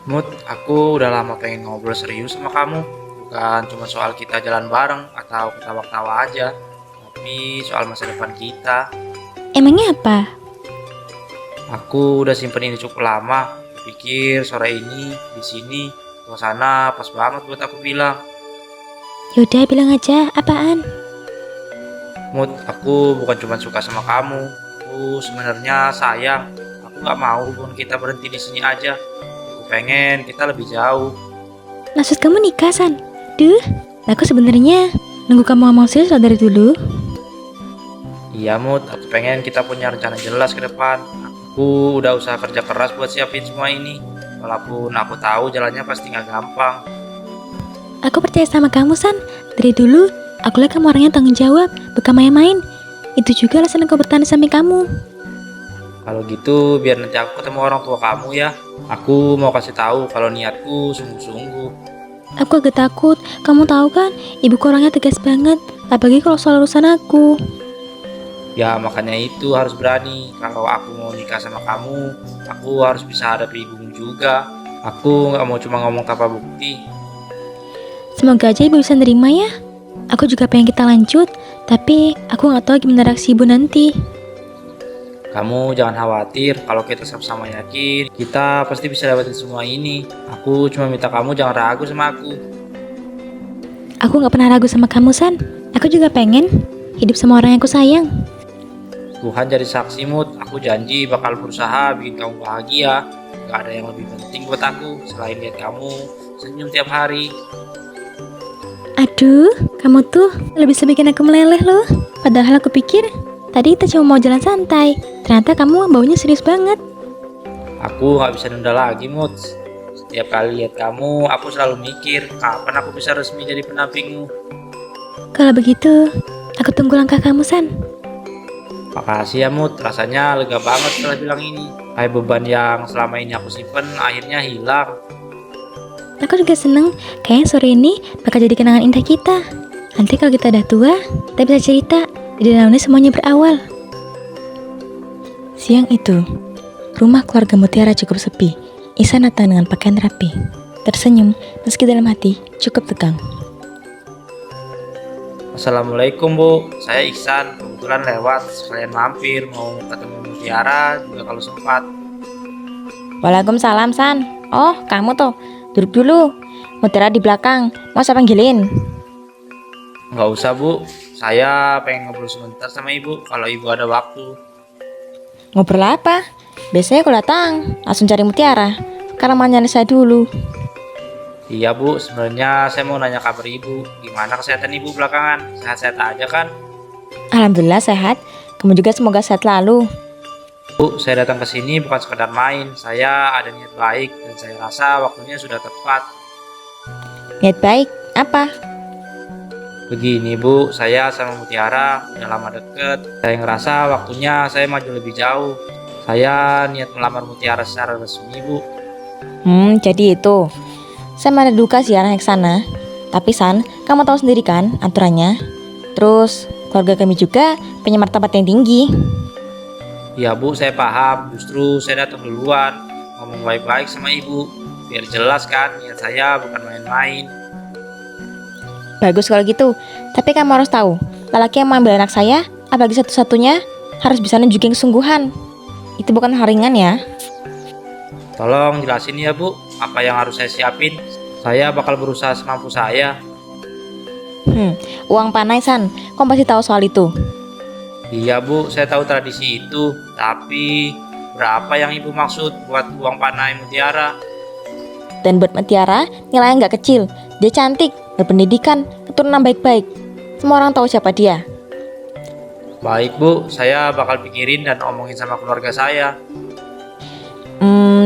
Mut, aku udah lama pengen ngobrol serius sama kamu. Bukan cuma soal kita jalan bareng atau ketawa-ketawa aja, tapi soal masa depan kita. Emangnya apa? Aku udah simpen ini cukup lama. Pikir sore ini di sini suasana pas banget buat aku bilang. Yaudah bilang aja, apaan? Mut, aku bukan cuma suka sama kamu. Aku sebenarnya sayang. Aku nggak mau hubungan kita berhenti di sini aja. Aku pengen kita lebih jauh. Maksud kamu nikah, San? Duh, aku sebenarnya nunggu kamu ngomong serius loh dari dulu. Iya Mut, aku pengen kita punya rencana jelas ke depan. Aku udah usaha kerja keras buat siapin semua ini. Walaupun aku tahu jalannya pasti nggak gampang. Aku percaya sama kamu, San. Dari dulu, aku lihat kamu orangnya tanggung jawab, bukan main-main. Itu juga alasan aku bertahan sampai kamu. Kalau gitu biar nanti aku ketemu orang tua kamu ya. Aku mau kasih tahu kalau niatku sungguh-sungguh. Aku agak takut, kamu tahu kan, ibuku orangnya tegas banget, apalagi kalau soal urusan aku. Ya makanya itu harus berani. Kalau aku mau nikah sama kamu, aku harus bisa hadapi ibumu juga. Aku nggak mau cuma ngomong tanpa bukti. Semoga aja ibu bisa nerima ya. Aku juga pengen kita lanjut, tapi aku nggak tahu gimana reaksi ibu nanti. Kamu jangan khawatir, kalau kita sama-sama yakin, kita pasti bisa dapetin semua ini. Aku cuma minta kamu jangan ragu sama aku. Aku nggak pernah ragu sama kamu, San. Aku juga pengen hidup sama orang yang aku sayang. Tuhan jadi saksi Mut, aku janji bakal berusaha bikin kamu bahagia. Gak ada yang lebih penting buat aku selain lihat kamu senyum tiap hari. Aduh, kamu tuh lebih bisa bikin aku meleleh loh. Padahal aku pikir tadi kita cuma mau jalan santai. Ternyata kamu baunya serius banget. Aku gak bisa nunda lagi Mut. Setiap kali lihat kamu, aku selalu mikir kapan aku bisa resmi jadi pendampingmu. Kalau begitu, aku tunggu langkah kamu, San. Makasih ya Mut, rasanya lega banget setelah bilang ini. Kayak beban yang selama ini aku simpen akhirnya hilang. Aku juga seneng, kayaknya sore ini bakal jadi kenangan indah kita. Nanti kalau kita udah tua, kita bisa cerita di dalamnya semuanya berawal. Siang itu, rumah keluarga Mutiara cukup sepi. Ihsan datang dengan pakaian rapi, tersenyum meski dalam hati cukup tegang. Assalamualaikum Bu, saya Iksan, kebetulan lewat sekalian mampir mau ketemu Mutiara juga kalau sempat. Waalaikumsalam, San. Oh, kamu tuh. Duduk dulu. Mutiara di belakang. Mau saya panggilin? Nggak usah Bu, saya pengen ngobrol sebentar sama Ibu kalau Ibu ada waktu. Ngobrol apa? Biasanya aku datang, langsung cari Mutiara. Sekarang mau nyari saya dulu. Iya Bu, sebenarnya saya mau nanya kabar Ibu, gimana kesehatan Ibu belakangan? Sehat-sehat aja kan? Alhamdulillah sehat. Kamu juga semoga sehat lalu. Bu, saya datang ke sini bukan sekedar main, saya ada niat baik dan saya rasa waktunya sudah tepat. Niat baik, apa? Begini Bu, saya sama Mutiara udah lama deket. Saya ngerasa waktunya saya maju lebih jauh. Saya niat melamar Mutiara secara resmi Bu. Jadi itu. Saya mana duka sih anak ke sana. Tapi San, kamu tahu sendiri kan aturannya. Terus, keluarga kami juga punya martabat yang tinggi. Ya Bu, saya paham. Justru saya datang duluan, ngomong baik-baik sama Ibu. Biar jelas kan, niat saya bukan main-main. Bagus kalau gitu. Tapi kamu harus tahu, lelaki yang mengambil anak saya, apalagi satu-satunya, harus bisa nunjukin kesungguhan. Itu bukan hal ringan ya. Tolong jelasin ya Bu, apa yang harus saya siapin. Saya bakal berusaha semampu saya. Uang panai, San. Kamu pasti tahu soal itu. Iya Bu, saya tahu tradisi itu. Tapi berapa yang Ibu maksud buat uang panai Mutiara? Dan buat Mutiara, nilainya nggak kecil. Dia cantik, berpendidikan, keturunan baik-baik. Semua orang tahu siapa dia. Baik Bu, saya bakal pikirin dan omongin sama keluarga saya.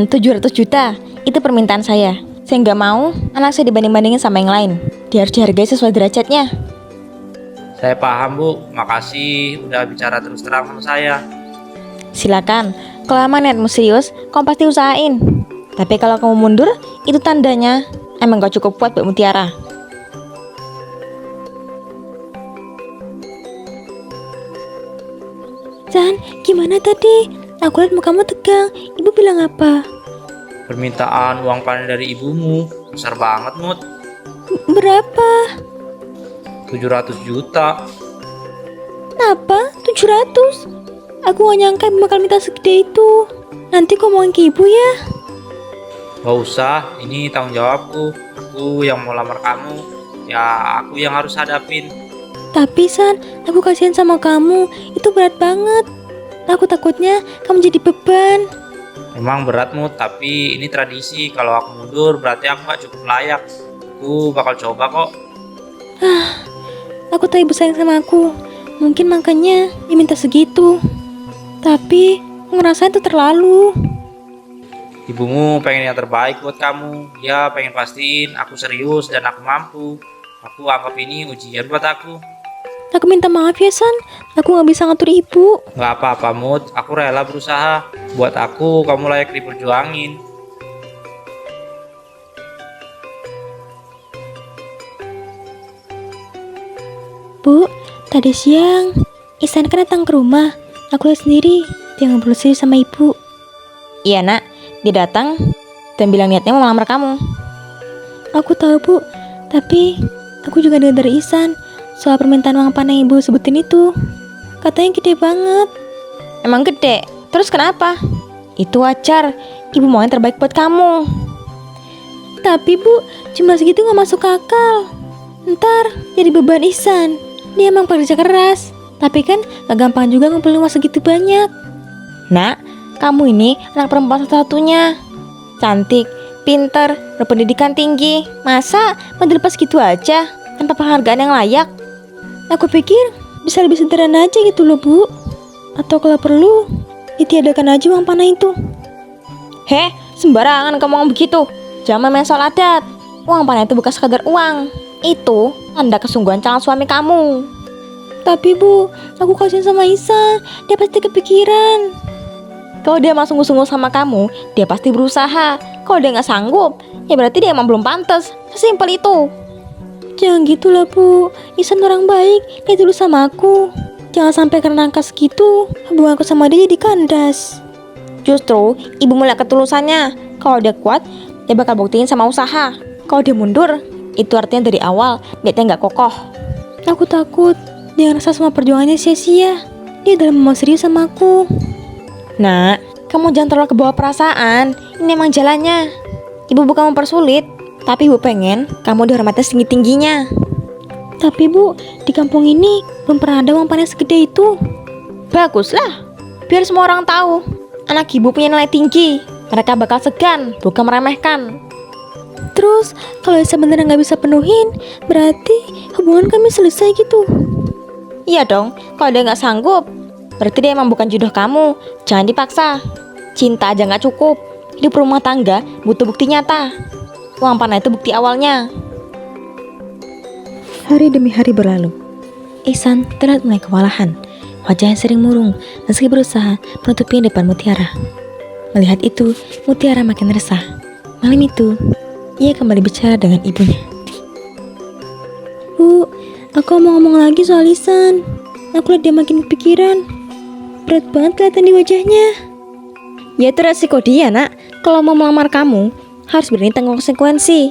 700 juta, itu permintaan saya. Saya nggak mau anak saya dibanding-bandingin sama yang lain. Dia harus dihargai sesuai derajatnya. Saya paham Bu, makasih udah bicara terus terang sama saya. Silakan, kalau emang niatmu serius, kamu pasti usahain. Tapi kalau kamu mundur, itu tandanya emang gak cukup kuat buat Mutiara. San, gimana tadi? Aku lihat mukamu tegang. Ibu bilang apa? permintaan uang panen dari ibumu besar banget, Mut. Berapa? 700 juta. Apa? 700? Aku gak nyangka ibu bakal minta segede itu. Nanti kau ngomongin ke ibu ya. Gak usah, ini tanggung jawabku. Aku yang mau lamar kamu. Ya, aku yang harus hadapin. Tapi San, aku kasihan sama kamu. Itu berat banget. Aku takutnya kamu jadi beban. Memang berat, Mut, tapi ini tradisi. Kalau aku mundur, berarti aku gak cukup layak. Aku bakal coba kok. Aku tahu ibu sayang sama aku. Mungkin makanya dia minta segitu. Tapi aku ngerasa itu terlalu. Ibumu pengen yang terbaik buat kamu. Dia pengen pastiin aku serius dan aku mampu. Aku anggap ini ujian buat aku. Aku minta maaf ya San. Aku gak bisa ngatur ibu. Gak apa-apa, Mut. Aku rela berusaha. Buat aku, kamu layak diperjuangin. Bu, tadi siang Ihsan kan datang ke rumah. Aku lihat sendiri dia ngobrol serius sama ibu. Iya nak, dia datang dan bilang niatnya mau melamar kamu. Aku tahu bu, tapi aku juga dengar dari Ihsan soal permintaan uang panen yang ibu sebutin itu. Katanya gede banget. Emang gede? Terus kenapa? Itu wajar, ibu mau yang terbaik buat kamu. Tapi bu, jumlah segitu gak masuk akal. Ntar jadi beban Ihsan. Dia emang pekerja keras, tapi kan gak gampang juga ngumpulin uang segitu banyak. Nak, kamu ini anak perempuan satu-satunya. Cantik, pinter, berpendidikan tinggi. Masa mau dilepas gitu aja tanpa penghargaan yang layak? Aku pikir bisa lebih sederhana aja gitu loh bu. Atau kalau perlu ditiadakan aja uang panah itu. Heh, sembarangan kamu ngomong begitu. Jangan main soal adat. Uang panah itu bukan sekadar uang. Itu tanda kesungguhan calon suami kamu. Tapi bu, aku kasihan sama Ihsan. Dia pasti kepikiran. Kalau dia emang sungguh-sungguh sama kamu, dia pasti berusaha. Kalau dia nggak sanggup, ya berarti dia emang belum pantas. Sesimpel itu. Jangan gitulah bu. Ihsan orang baik. Dia tulus sama aku. Jangan sampai karena angka segitu hubunganku sama dia jadi kandas. Justru ibu melihat ketulusannya. Kalau dia kuat, dia bakal buktiin sama usaha. Kalau dia mundur, itu artinya dari awal niatnya nggak kokoh. Aku takut dia ngerasa semua perjuangannya sia-sia. Dia dalam mau serius sama aku. Nak, kamu jangan terlalu kebawa perasaan. Ini emang jalannya. Ibu bukan mempersulit, tapi ibu pengen kamu dihormati setinggi-tingginya. Tapi bu, di kampung ini belum pernah ada uang panen segede itu. Baguslah, biar semua orang tahu anak ibu punya nilai tinggi. Mereka bakal segan, bukan meremehkan. Terus kalau Ihsan beneran gak bisa penuhin, berarti hubungan kami selesai gitu. Iya dong, kalau dia nggak sanggup, berarti dia emang bukan jodoh kamu. Jangan dipaksa. Cinta aja nggak cukup. Hidup rumah tangga butuh bukti nyata. Uang panah itu bukti awalnya. Hari demi hari berlalu. Ihsan terlihat mulai kewalahan. Wajahnya sering murung meski berusaha menutupi depan Mutiara. Melihat itu, Mutiara makin resah. Malam itu, ia kembali bicara dengan ibunya. Bu, aku mau ngomong lagi soal Ihsan. Aku lihat dia makin kepikiran. Berat banget kelihatan di wajahnya. Ya itu resiko dia nak. Kalau mau melamar kamu, harus berani tanggung konsekuensi.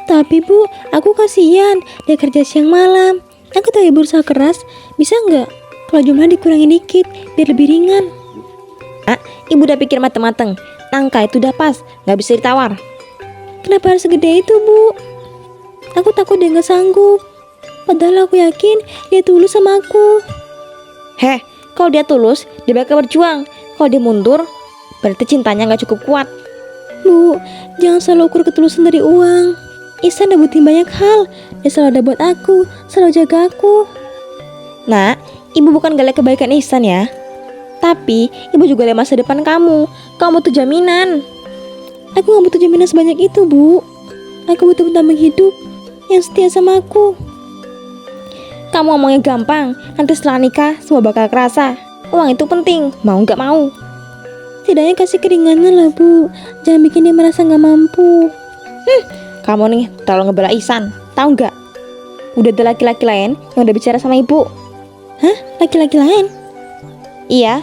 Tapi bu, aku kasihan. Dia kerja siang malam. Aku tahu ibu berusaha keras. Bisa nggak kalau jumlah dikurangin dikit biar lebih ringan? Nak, ibu udah pikir mateng-mateng. Angka itu udah pas, nggak bisa ditawar. Kenapa harus segede itu bu? Aku takut dia nggak sanggup. Padahal aku yakin dia tulus sama aku. Heh, kalau dia tulus, dia bakal berjuang. Kalau dia mundur, berarti cintanya nggak cukup kuat. Bu, jangan selalu ukur ketulusan dari uang. Ihsan udah butuhin banyak hal. Dia selalu ada buat aku, selalu jaga aku. Nak, ibu bukan gak lihat kebaikan Ihsan ya. Tapi, ibu juga lihat masa depan kamu. Kamu butuh jaminan. Aku gak butuh jaminan sebanyak itu, Bu. Aku butuh pendamping hidup yang setia sama aku. Kamu ngomongnya gampang. Nanti setelah nikah, semua bakal kerasa. Uang itu penting, mau gak mau. Setidaknya kasih keringanan lah, Bu. Jangan bikin dia merasa gak mampu. Kamu nih terlalu ngebela Ihsan. Tahu nggak? Udah ada laki-laki lain yang udah bicara sama ibu. Hah? Laki-laki lain? Iya,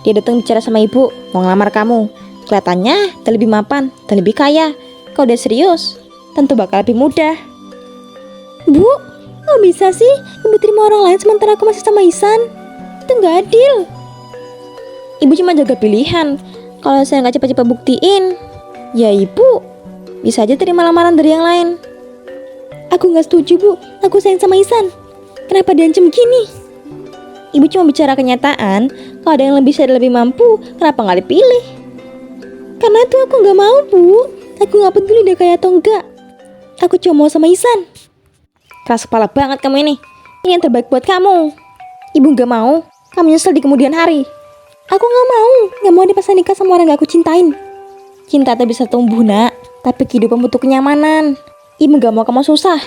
dia datang bicara sama ibu mau ngelamar kamu. Kelihatannya udah lebih mapan, udah lebih kaya. Kalau udah serius, tentu bakal lebih mudah. Bu, kok bisa sih ibu terima orang lain sementara aku masih sama Ihsan? Itu nggak adil. Ibu cuma jaga pilihan. Kalau saya nggak cepat-cepat buktiin, ya ibu bisa aja terima lamaran dari yang lain. Aku nggak setuju, Bu. Aku sayang sama Ihsan. Kenapa diancam gini? Ibu cuma bicara kenyataan. Kalau ada yang lebih saya lebih mampu, kenapa nggak dipilih? Karena itu aku nggak mau, Bu. Aku nggak peduli dia kaya atau enggak. Aku cuma mau sama Ihsan. Keras kepala banget kamu ini. Ini yang terbaik buat kamu. Ibu nggak mau, kamu nyesel di kemudian hari. Aku nggak mau dipaksa nikah sama orang gak aku cintain. Cinta tak bisa tumbuh, Nak. Tapi kehidupan butuh kenyamanan. Ibu nggak mau kamu susah.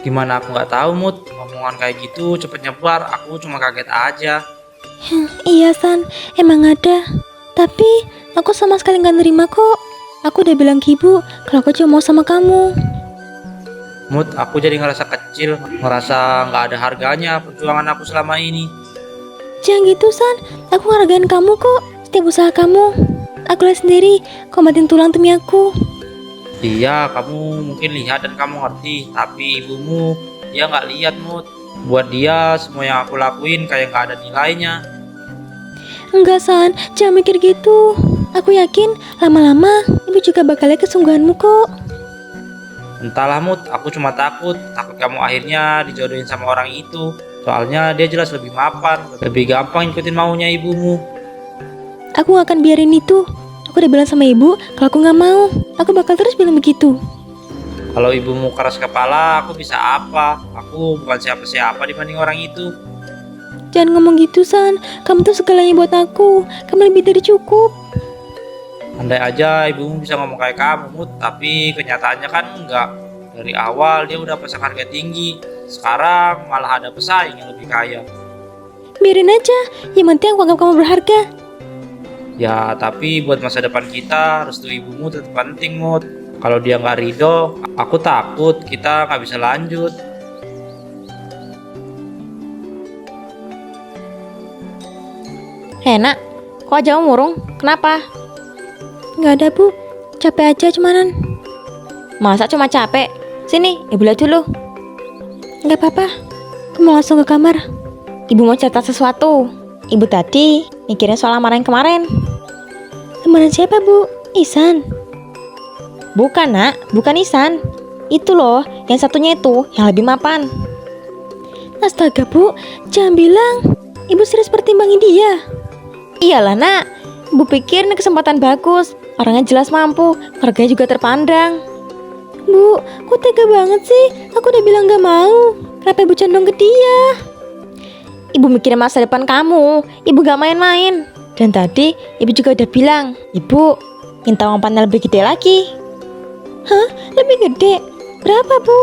Gimana aku nggak tahu, Mut. Omongan kayak gitu cepet nyebar, aku cuma kaget aja. Iya San, emang ada. Tapi aku sama sekali gak nerima kok. Aku udah bilang ke ibu kalau aku cuma mau sama kamu. Mut, aku jadi ngerasa kecil, ngerasa nggak ada harganya perjuangan aku selama ini. Jangan gitu San, aku ngehargain kamu kok. Setiap usaha kamu, aku lihat sendiri kau matiin tulang demi aku. Iya, kamu mungkin lihat dan kamu ngerti, tapi ibumu dia nggak lihat, Mut. Buat dia semua yang aku lakuin kayak nggak ada nilainya. Enggak San, jangan mikir gitu. Aku yakin lama-lama ibu juga bakal lihat kesungguhanmu kok. Entahlah, Mut, aku cuma takut kamu akhirnya dijodohin sama orang itu. Soalnya dia jelas lebih mapan, lebih gampang ikutin maunya ibumu. Aku gak akan biarin itu. Aku udah bilang sama ibu kalau aku gak mau. Aku bakal terus bilang begitu. Kalau ibumu keras kepala, aku bisa apa? Aku bukan siapa-siapa dibanding orang itu. Jangan ngomong gitu San, kamu tuh segalanya buat aku. Kamu lebih dari cukup. Andai aja ibumu bisa ngomong kayak kamu, Mut, tapi kenyataannya kan enggak. Dari awal dia udah pasang harga tinggi, sekarang malah ada pesaing yang lebih kaya. Biarin aja, yang penting aku anggap kamu berharga. Ya, tapi buat masa depan kita, restu ibumu tetap penting, Mut. Kalau dia nggak ridho, aku takut kita nggak bisa lanjut. Nak, kok aja kamu murung? Kenapa? Gak ada bu, capek aja cumanan. Masa cuma capek? Sini, ibu lihat dulu. Gak apa-apa, aku mau langsung ke kamar. Ibu mau cerita sesuatu. Ibu tadi mikirin soal lamaran kemarin. Lamaran siapa bu? Ihsan? Bukan Nak, bukan Ihsan. Itu loh, yang satunya itu yang lebih mapan. Astaga bu, jangan bilang ibu serius pertimbangin dia. Iyalah Nak, ibu pikir ini kesempatan bagus. Orangnya jelas mampu, harganya juga terpandang. Bu, kok tega banget sih? Aku udah bilang gak mau. Kenapa ibu condong ke dia? Ibu mikirin masa depan kamu. Ibu gak main-main. Dan tadi ibu juga udah bilang, ibu minta uang panel lebih gede lagi. Hah? Lebih gede? Berapa bu?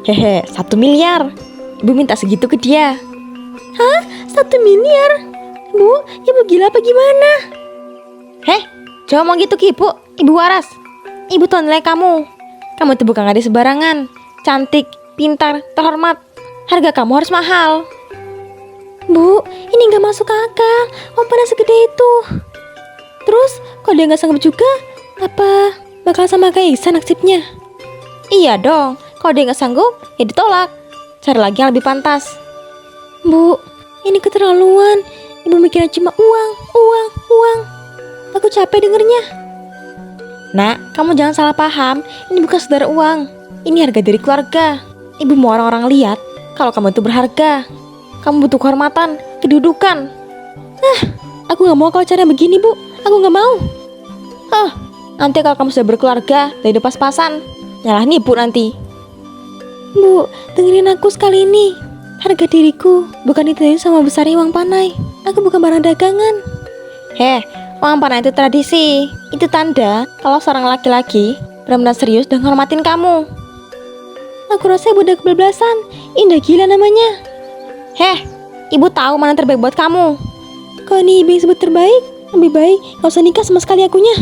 Hehe, 1 miliar. Ibu minta segitu ke dia. Hah? 1 miliar? Bu, ibu gila apa gimana? Heh, jangan ngomong gitu ke ibu. Ibu waras. Ibu tahu nilai kamu. Kamu itu bukan gadis sembarangan. Cantik, pintar, terhormat. Harga kamu harus mahal. Bu, ini gak masuk akal. Om panas segede itu. Terus, kalau dia gak sanggup juga, apa bakal sama kayak Ihsan nasibnya? Iya dong. Kalau dia gak sanggup, ya ditolak. Cari lagi yang lebih pantas. Bu, ini keterlaluan. Ibu mikirnya cuma uang. Aku capek dengernya. Nak, kamu jangan salah paham. Ini bukan sekedar uang. Ini harga diri keluarga. Ibu mau orang-orang lihat kalau kamu itu berharga. Kamu butuh kehormatan, kedudukan. Aku gak mau kalau caranya begini bu. Aku gak mau. Nanti kalau kamu sudah berkeluarga dan hidup pas-pasan, nyalahin ibu nanti. Bu, dengerin aku sekali ini. Harga diriku bukan ditentuin sama besarnya uang panai. Aku bukan barang dagangan. Uang panai itu tradisi. Itu tanda kalau seorang laki-laki benar-benar serius dan menghormatin kamu. Aku rasa ibu udah kebablasan. Indah gila namanya. Ibu tahu mana yang terbaik buat kamu. Kalau ini ibu yang sebut terbaik, lebih baik gak usah nikah sama sekali akunya.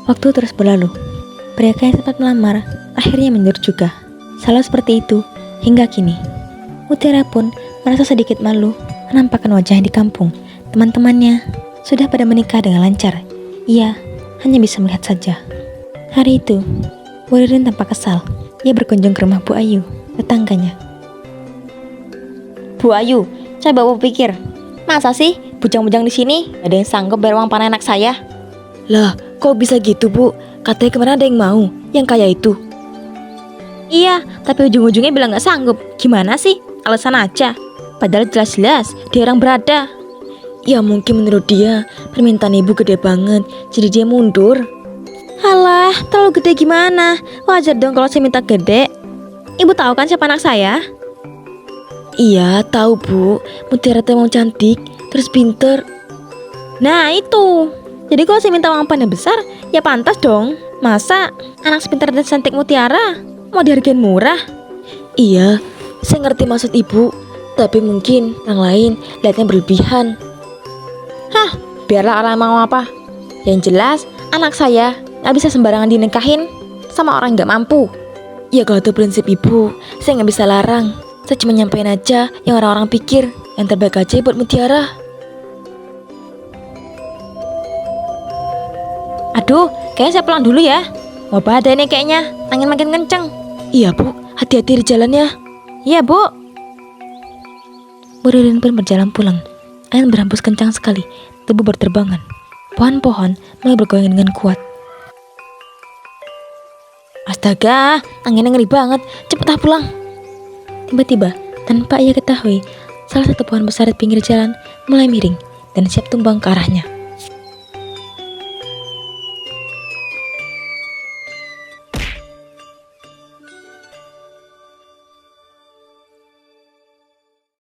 Waktu terus berlalu. Pria yang sempat melamar akhirnya mundur juga. Selalu seperti itu hingga kini. Mutiara pun merasa sedikit malu menampakkan wajahnya di kampung. Teman-temannya sudah pada menikah dengan lancar. Ia hanya bisa melihat saja. Hari itu, Bu Ririn tampak kesal. Ia berkunjung ke rumah Bu Ayu, tetangganya. Bu Ayu, coba Bu pikir, masa sih bujang-bujang di sini ada yang sanggup bayar uang panah anak saya? Lah, kok bisa gitu, Bu? Katanya kemarin ada yang mau, yang kaya itu. Iya, tapi ujung-ujungnya bilang gak sanggup. Gimana sih? Alasan aja. Padahal jelas-jelas dia orang berada. Ya mungkin menurut dia permintaan ibu gede banget, jadi dia mundur. Halah, terlalu gede gimana? Wajar dong kalau saya minta gede. Ibu tahu kan siapa anak saya? Iya, tahu Bu. Mutiara tuh emang cantik, terus pinter. Nah itu. Jadi kalau saya minta uang panah besar, ya pantas dong. Masa anak sepintar dan cantik Mutiara mau dihargain murah? Iya, saya ngerti maksud ibu, tapi mungkin yang lain lihatnya berlebihan. Hah, biarlah orang mau apa. Yang jelas, anak saya gak bisa sembarangan dinikahin sama orang gak mampu. Ya kalau itu prinsip ibu, saya nggak bisa larang. Saya cuma nyampein aja yang orang-orang pikir. Yang terbaik aja buat Mutiara. Aduh, kayaknya saya pulang dulu ya. Mau badai nih kayaknya, angin makin kenceng. Iya Bu, hati-hati di jalan ya. Iya Bu. Bu Ririn pun berjalan pulang. Angin berhembus kencang sekali, debu berterbangan. Pohon-pohon mulai bergoyang dengan kuat. Astaga, anginnya ngeri banget. Cepetlah pulang. Tiba-tiba, tanpa ia ketahui, salah satu pohon besar di pinggir jalan mulai miring dan siap tumbang ke arahnya.